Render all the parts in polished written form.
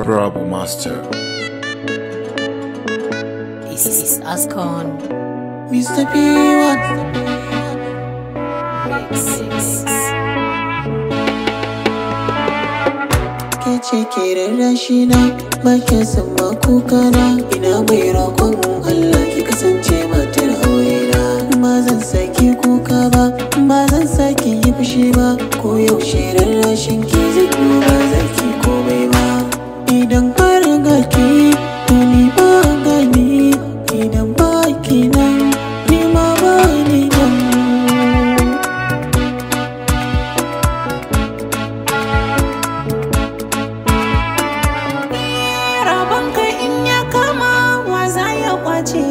Bravo Master. It's Ascon. Mr. P1 Kece ke rarrashi na bakin sama kuka na ina mai roƙon Allah ki kasance matar aure na. Ba zan saki kuka ba, ba zan saki yi fushi ba, ko yaushe rarrashin ki zai ba zaki komai ba. Idan har ga ki to ni ba gani, idan ba ki nan ni ma ba ni nan. Rabonka in ya kama wa za ya kwace,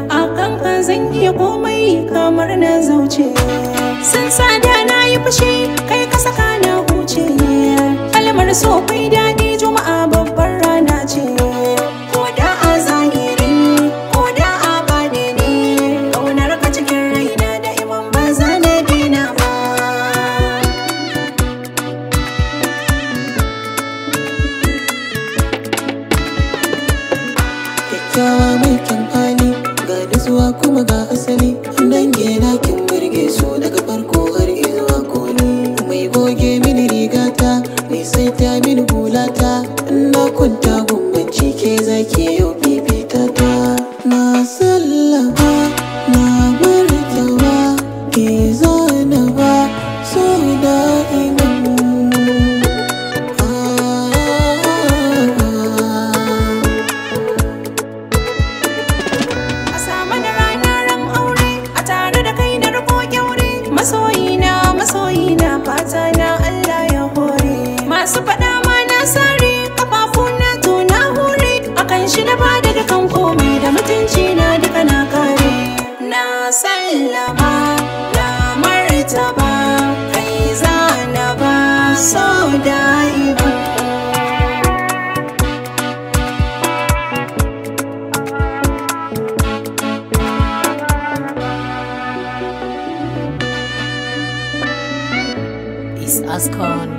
a kanka zan iya komai kamar na zauce. Sun sada na yi fushi kai ka saka na huce, kalmar so kai daɗi juma'a babbar rana ce. Ko da a zahiri ko da a baɗini, ƙaunar ka cikin raina da iman ba za na daina ba. Kyakkyawa mai kyan hali ga nutsuwa kuma ga asali, dange na kin burge su daga farko har izuwa koli. Mai goge mini rigata mai saita mini hulata, na kwanta gumbanci ke zaki yau fifita ta. Na sallama na martaba ke zana ba so da'iman. Masoyina fata na Allah ya hore, masu faɗa ma na sare kafafuna to na hore, akan shi na ba daga kan komai da mutunci na duka na kare. Na sallama na martaba kai zana ba so da'iba. It's Ascon.